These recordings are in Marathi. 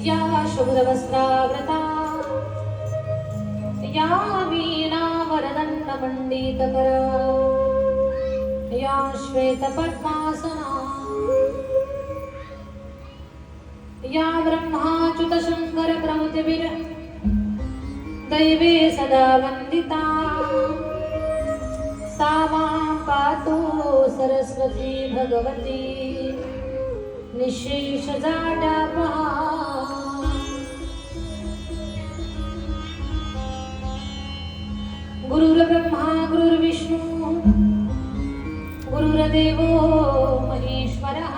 या शुभ्रवस्त्रावृता या वीणावरदण्डमण्डितकरा या श्वेतपद्मासना या ब्रह्माच्युतशङ्करप्रभृतिभिः दैवे सदा वन्दिता सा मां पातु सरस्वती भगवती निःशेषजाड्यापहा। गुरुर्ब्रह्मा गुरुर्विष्णु गुरुर्देवो महेश्वरः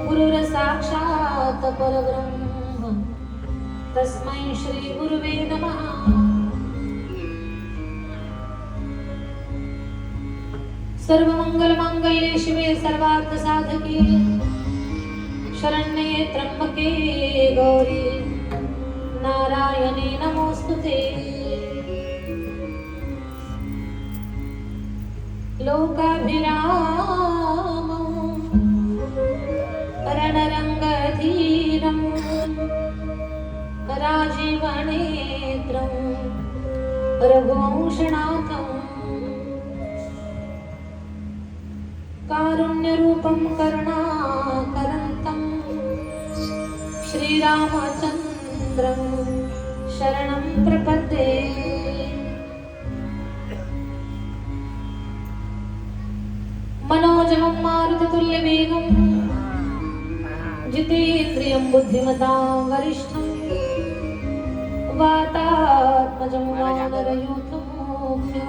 गुरुर्साक्षात् परब्रह्म तस्मै श्री गुरुवे नमः। सर्वमंगलमांगल्ये शिवे सर्वार्थसाधके शरण्ये त्र्यंबके गौरी नारायणे नमोस्तुते। लोकाभिरामं रणरङ्गधीरं राजीवनेत्रं रघुवंशनाथं कारुण्यरूपं करुणाकरन्तं श्रीरामचन्द्रं शरणं प्रपद्ये। मनोजवं मारुततुल्यवेगं जितेन्द्रियं बुद्धिमतां वरिष्ठं वातात्मजं वानरयूथमुख्यं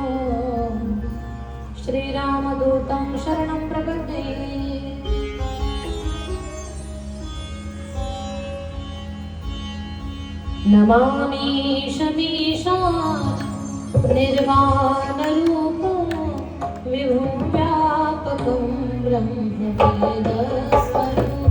श्रीरामदूतं शरणं प्रपद्ये। नमामि शमीशान् निर्वाणरूपं विभुं व्यापकं ब्रह्मवेदस्वरूपम्।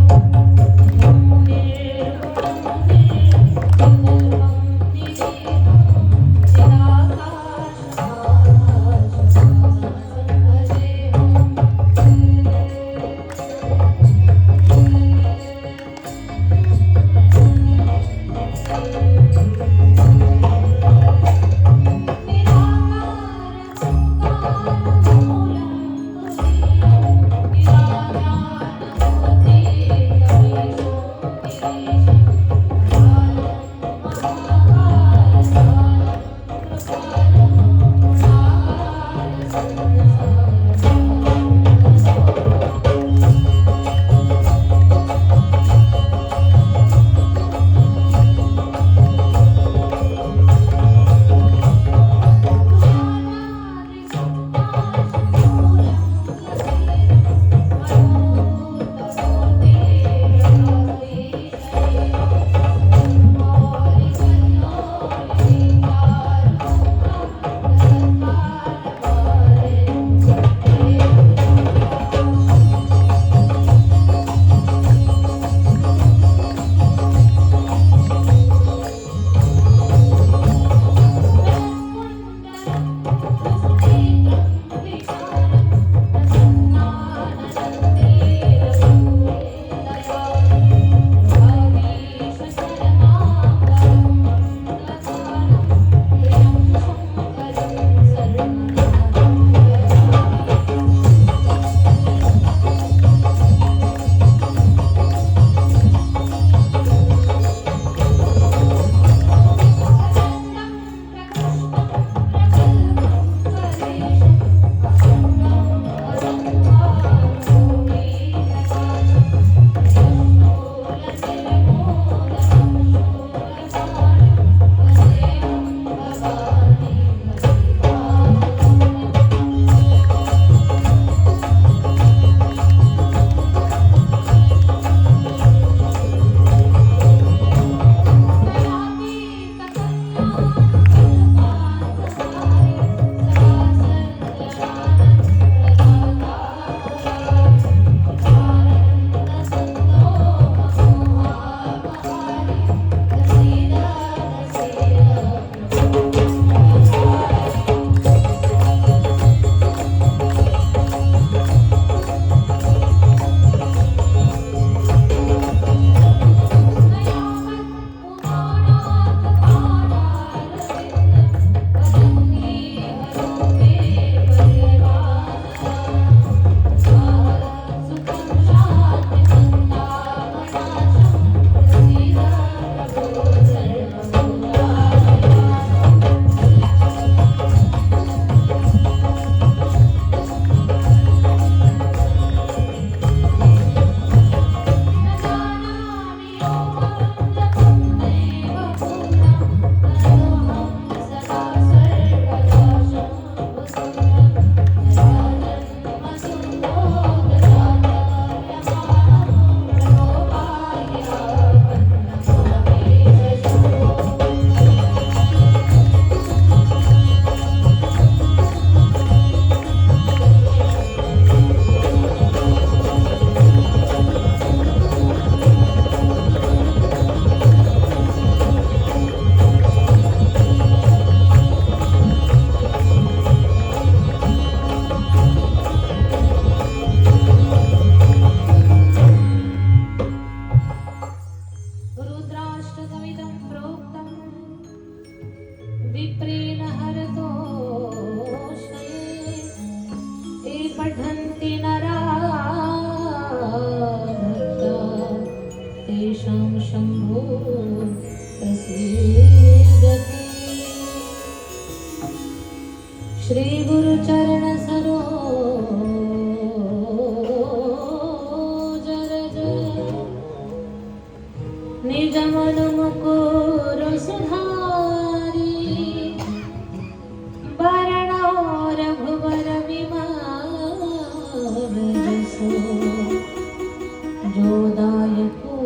जो दायको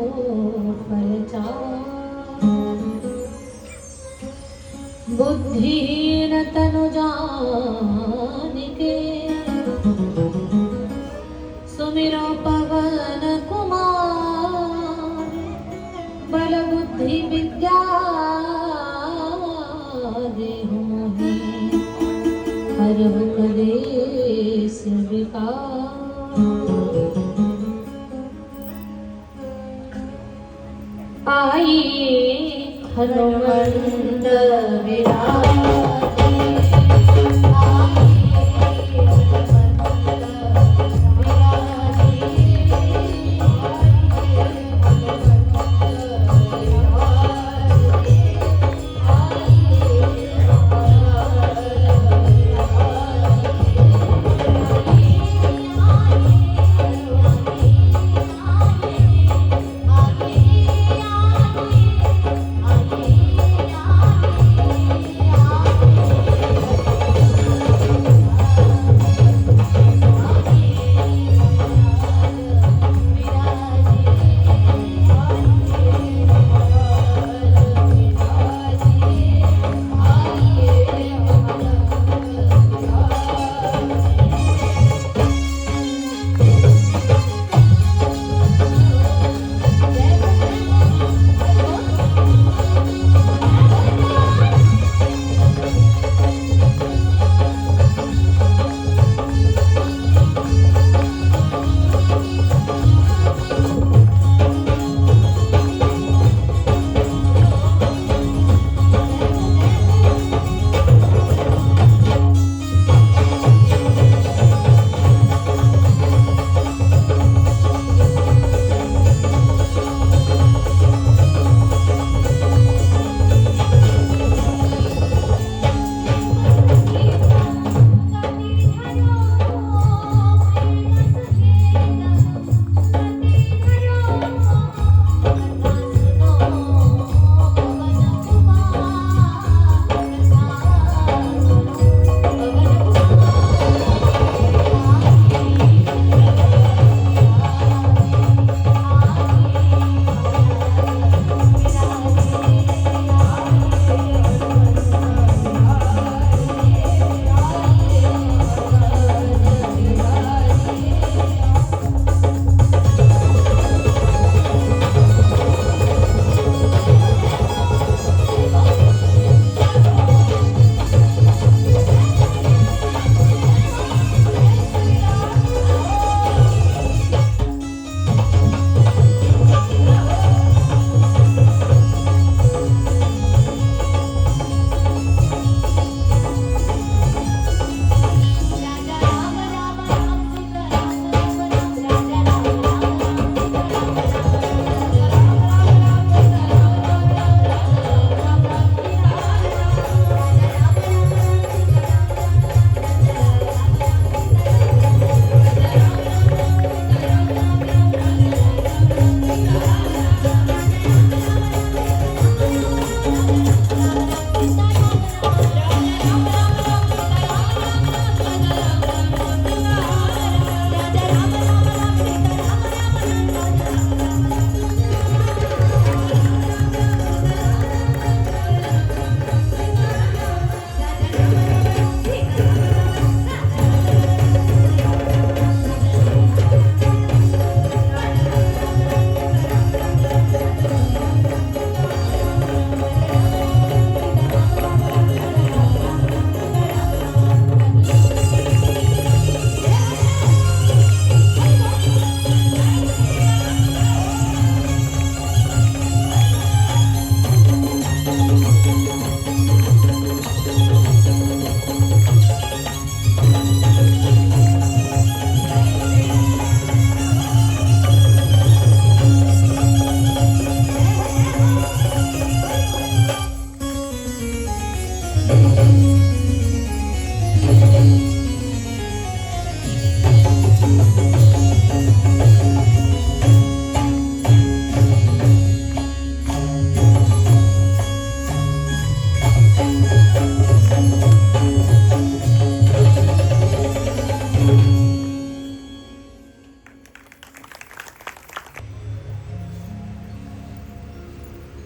फलचार। बुद्धिहीन तनु जानिके सुमिरो पवन कुमार। बल बुद्धि विद्या देहु मोहि हरहु कलेस विकार। आई हनुमंत विराजे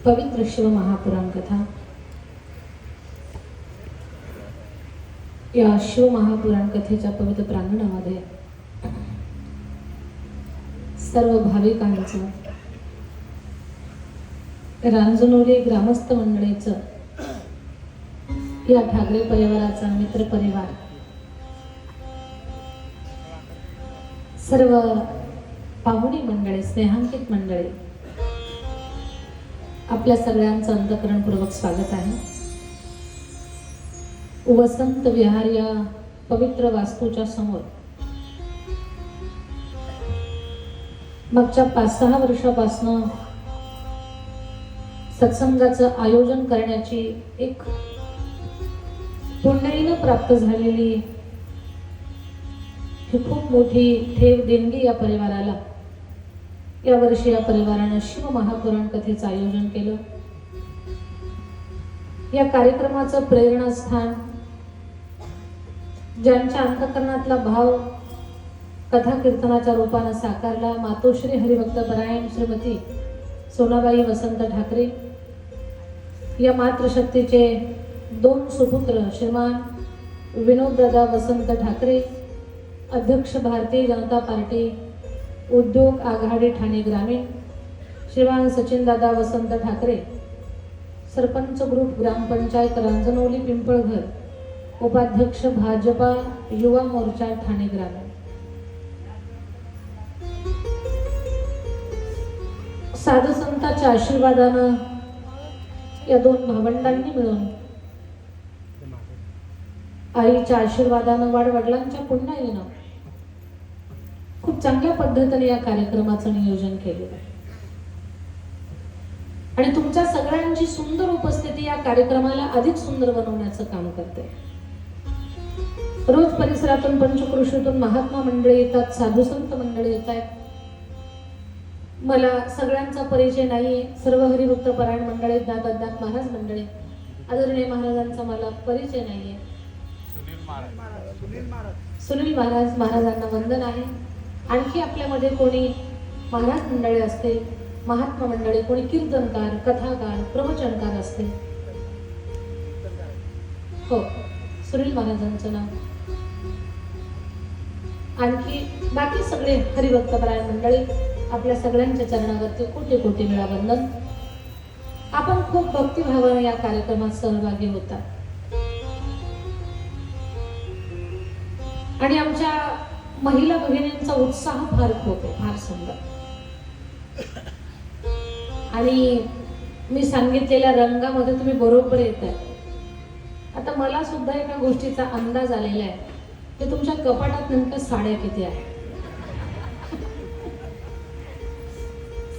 पवित्र शिव महापुराण कथा. या शिव महापुराण कथेच्या पवित्र प्रांगणामध्ये सर्व भाविकांचं, रांजणोली ग्रामस्थ मंडळीचं, या ठाकरे परिवाराचा मित्र परिवार, सर्व पाहुणी मंडळी, स्नेहांकित मंडळी, आपल्या सगळ्यांचं अंतःकरणपूर्वक स्वागत आहे. वसंत विहार या पवित्र वास्तूच्या समोर मागच्या 5-6 वर्षापासून सत्संगाचं आयोजन करण्याची एक पुण्याईनं प्राप्त झालेली ही खूप मोठी ठेव देणगी या परिवाराला. या वर्षी या परिवारानं शिव महापुराण कथेचं आयोजन केलं. या कार्यक्रमाचं प्रेरणास्थान, ज्यांच्या अंतःकरणातला भाव कथा कीर्तनाच्या रूपानं साकारला, मातोश्री हरिभक्तपरायण श्रीमती सोनाबाई वसंत ठाकरे, या मातृशक्तीचे 2 सुपुत्र श्रीमान विनोददादा वसंत ठाकरे, अध्यक्ष भारतीय जनता पार्टी उद्योग आघाडी ठाणे ग्रामीण, श्रीमान सचिनदादा वसंत ठाकरे, सरपंच ग्रुप ग्रामपंचायत रांजणोली पिंपळघर, उपाध्यक्ष भाजपा युवा मोर्चा ठाणे ग्रामीण. साधू संतांच्या आशीर्वादानं या 2 भावंडांनी मिळून, आईच्या आशीर्वादानं, वाडवडिलांच्या पुण्याईनं खूप चांगल्या पद्धतीने या कार्यक्रमाचं नियोजन केलेलं आहे. आणि तुमच्या सगळ्यांची सुंदर उपस्थिती या कार्यक्रमाला अधिक सुंदर बनवण्याचं काम करते. रोज परिसरातून, पंचक्रोशीतून महात्मा मंडळी येतात, साधू संत मंडळी येत आहेत. मला सगळ्यांचा परिचय नाही. सर्व हरिभक्त परायण मंडळी, ज्ञात महाराज मंडळी, आदरणीय महाराजांचा मला परिचय नाहीये. सुनील महाराज, महाराजांना वंदन आहे. आणखी आपल्यामध्ये कोणी महाराज मंडळी असते, महात्मा मंडळी, कोणी कीर्तनकार, कथाकार, प्रवचनकार असते. हो, सुनील महाराजांचं नाव. आणखी बाकी सगळे हरिभक्तपरायण मंडळी, आपल्या सगळ्यांच्या चरणावरती कोटी कोटी वेळा वंदन. आपण खूप भक्तिभावाने या कार्यक्रमात सहभागी होता आणि आमच्या महिला भगिनींचा उत्साह फार खूप आहे, फार सुंदर. आणि मी सांगितलेल्या रंगामध्ये तुम्ही बरोबर येत आहे. आता मला सुद्धा एका गोष्टीचा अंदाज आलेला आहे की तुमच्या कपाटात नेमक्या साड्या किती आहेत.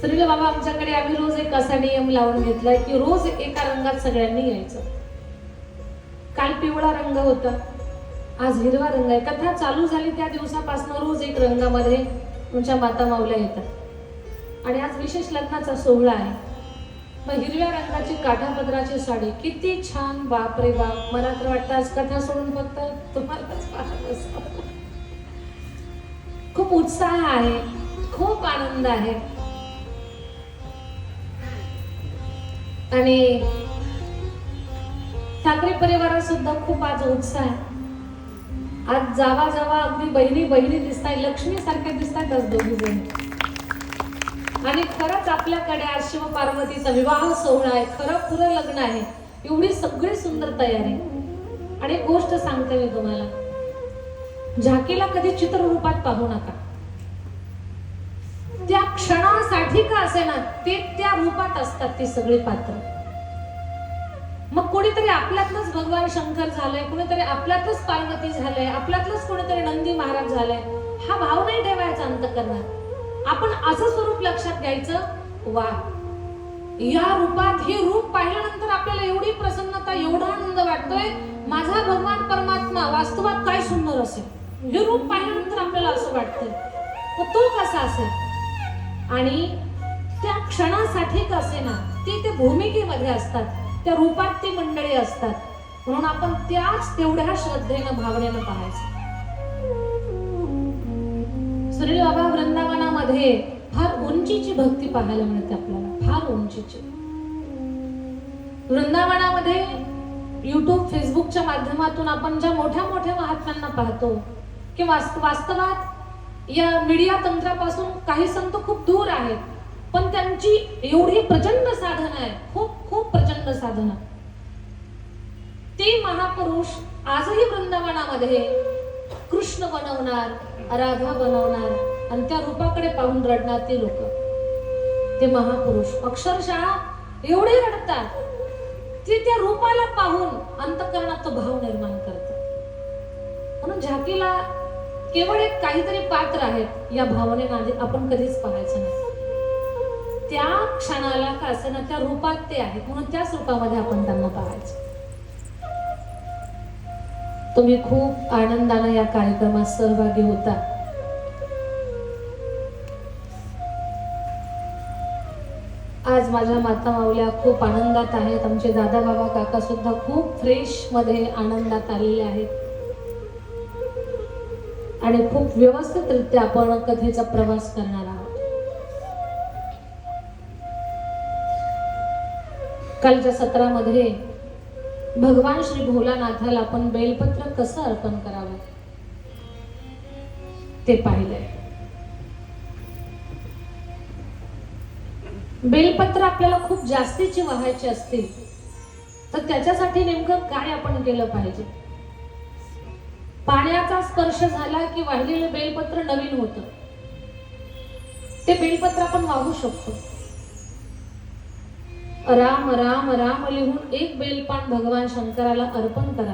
श्रील बाबा, आमच्याकडे आम्ही रोज एक असा नियम लावून घेतलाय की रोज एका रंगात सगळ्यांनी यायचं. काल पिवळा रंग होता, आज हिरवा रंग आहे. कथा चालू झाली त्या दिवसापासून रोज एक रंगामध्ये तुमच्या माता माऊल्या येतात. आणि आज विशेष लग्नाचा सोहळा आहे. मग हिरव्या रंगाची काठापदराची साडी किती छान, बाप रे बाप. मला तर वाटतं आज कथा सोडून फक्त तुम्हालाच पाहत असतो. खूप उत्साह आहे, खूप आनंद आहे. आणि ठाकरे परिवारात सुद्धा खूप आज उत्साह आहे. आज जावा जावा अगदी बहिणी बहिणी दिसताय, लक्ष्मी सारख्या दिसतात आज दोघी जण. आणि खरंच आपल्याकडे आज शिव पार्वतीचा विवाह सोहळा आहे, खरं पुरं लग्न आहे. एवढी सगळी सुंदर तयारी. आणि एक गोष्ट सांगते मी तुम्हाला, झाकीला कधी चित्ररूपात पाहू नका. त्या क्षणासाठी का असे ना, ते त्या रूपात असतात ती सगळी पात्र. मग कोणीतरी आपल्यातलंच भगवान शंकर झालंय, कोणीतरी आपल्यातच पार्वती झालंय, आपल्यातलंच कोणीतरी नंदी महाराज झालंय, हा भाव नाही ठेवायचा अंतःकरणात. आपण असं स्वरूप लक्षात घ्यायचं, वा, या रूपात हे रूप पाहिल्यानंतर आपल्याला एवढी प्रसन्नता, एवढा आनंद वाटतोय, माझा भगवान परमात्मा वास्तवात काय सुंदर असेल. हे रूप पाहिल्यानंतर आपल्याला असं वाटतंय, मग तो कसा असेल. आणि त्या क्षणासाठी का असे ना, ते भूमिकेमध्ये असतात, त्या रूपात ती मंडळी असतात. म्हणून आपण त्याच तेवढ्या श्रद्धेनं, भावनेनं पाहायचं. सुनील बाबा वृंदावनामध्ये फार उंचीची भक्ती पाहायला मिळते आपल्याला, फार उंचीची. वृंदावनामध्ये युट्यूब फेसबुकच्या माध्यमातून आपण ज्या मोठ्या मोठ्या महात्म्यांना पाहतो की वास्तवात या मीडिया तंत्रापासून काही संत खूप दूर आहेत, पण त्यांची एवढी प्रचंड साधना आहे, खूप खूप प्रचंड साधना. ते महापुरुष आजही वृंदावनामध्ये कृष्ण बनवणार, राधा बनवणार आणि त्या रूपाकडे पाहून रडणार ते लोक, ते महापुरुष अक्षरशः एवढे रडतात ते त्या रूपाला पाहून अंतःकरणात तो भाव निर्माण करतात. म्हणून झाकीला केवळ एक काहीतरी पात्र आहेत या भावनेने आपण कधीच पाहायचं नाही. त्या क्षणाला का असेना त्या रूपात ते आहेत, म्हणून त्याच रूपामध्ये आपण त्यांना पाहायचं. तुम्ही खूप आनंदाने या कार्यक्रमात सहभागी होता. आज माझ्या माता माऊल्या खूप आनंदात आहेत. आमचे दादा बाबा काका सुद्धा खूप फ्रेश मध्ये आनंदात आलेले आहेत आणि खूप व्यवस्थितरित्या आपण कथेचा प्रवास करणार आहोत. कालच्या सत्रामध्ये भगवान श्री भोलानाथाला आपण बेलपत्र कसं अर्पण करावं ते पाहिलंय. बेलपत्र आपल्याला खूप जास्तीची वाहायची असतील तर त्याच्यासाठी नेमकं काय आपण केलं पाहिजे? पाण्याचा स्पर्श झाला की वाहिलेलं बेलपत्र नवीन होतं. ते बेलपत्र आपण वाहू शकतो. राम राम राम लिहून एक बेलपान भगवान शंकराला अर्पण करा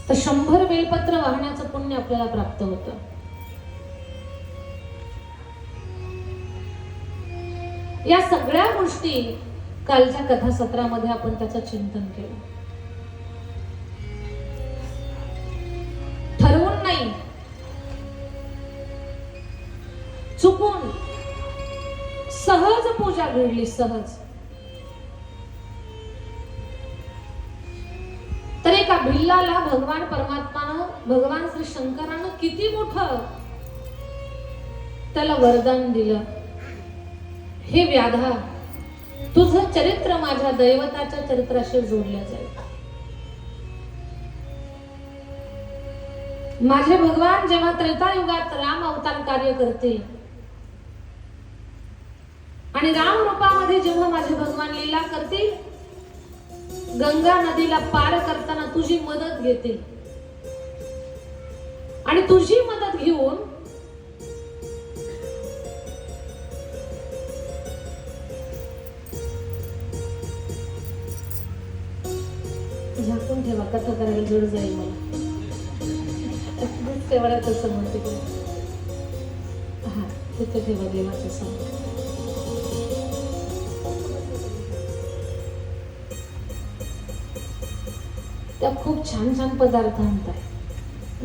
तर 100 बेलपत्र वाहण्याचं पुण्य आपल्याला प्राप्त होतं. या सगळ्या गोष्टी कालच्या कथासत्रामध्ये आपण त्याचं चिंतन केलं. ठरवून नाही, चुकून सहज पूजा घडली. सहज तर एका भिल्लाला भगवान परमात्मानं, भगवान श्री शंकरानं किती मोठं त्याला वरदान दिलं. हे व्याधा, तुझं चरित्र माझ्या दैवताच्या चरित्राशी जोडलं जाईल. माझे भगवान जेव्हा त्रेतायुगात राम अवतार कार्य करतील आणि राम रूपामध्ये जेव्हा माझे भगवान लीला करतील, गंगा नदीला पार करताना तुझी मदत घेतील आणि तुझी मदत घेऊन झाकून ठेवा, कथा करायला जोड जाईल मला. तेवढा तसं म्हणते हा, तिथे ठेवा देवाच्या समोर. त्या खूप छान छान पदार्थ आणताय,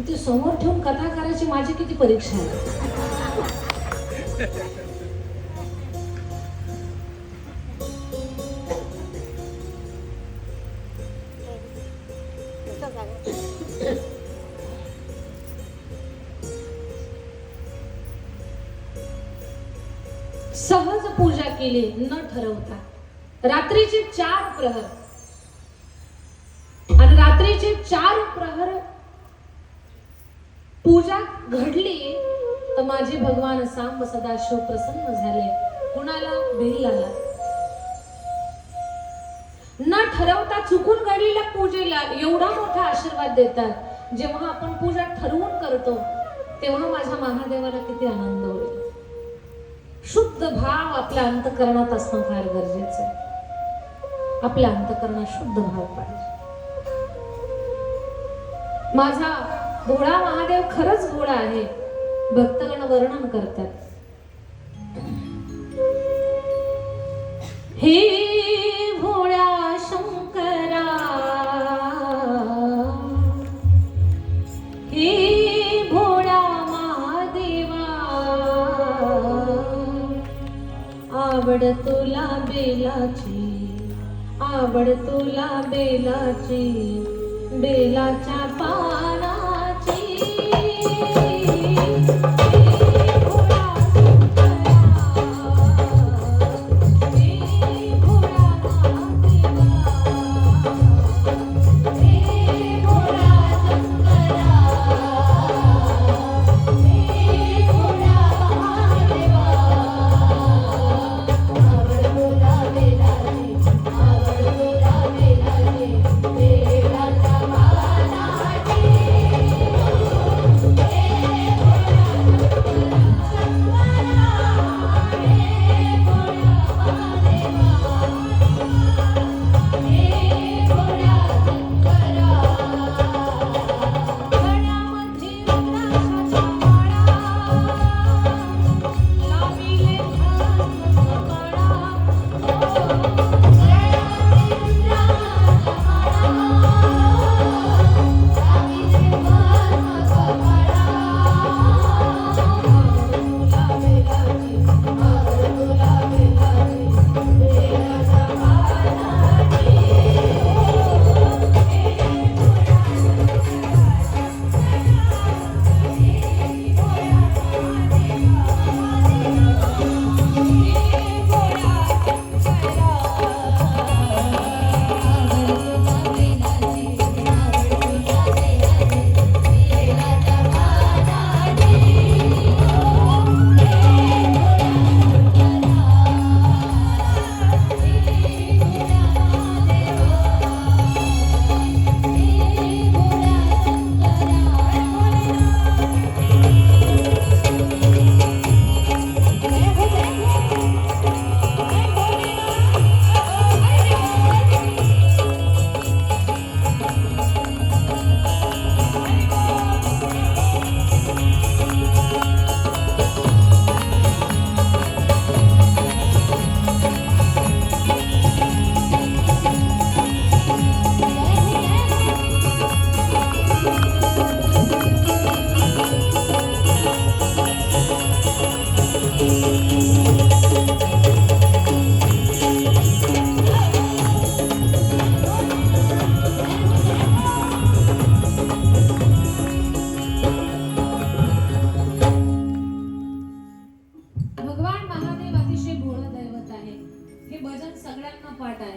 ते समोर ठेवून कथा करायची माझी किती परीक्षा आहे. सहज पूजा केली न ठरवता. रात्रीचे 4 प्रहर आणि रात्रीचे 4 प्रहर पूजा घडली तर माझे भगवान सांब सदाशिव प्रसन्न झाले. कुणाला? भिल्लाला. न ठरवता चुकून घडलेल्या पूजेला एवढा मोठा आशीर्वाद देतात. जेव्हा आपण पूजा ठरवून करतो तेव्हा माझ्या महादेवाला किती आनंद होईल. शुद्ध भाव आपल्या अंतःकरणात असणं फार गरजेचं आहे. आपल्या अंतःकरणात शुद्ध भाव पाहिजे. माझा भोळा महादेव खरंच भोळा आहे. भक्तगण वर्णन करतात, हे भोळा शंकरा, हे भोळा महादेवा, आवड तुला बेलाची, आवड तुला बेलाची, बेलाच्या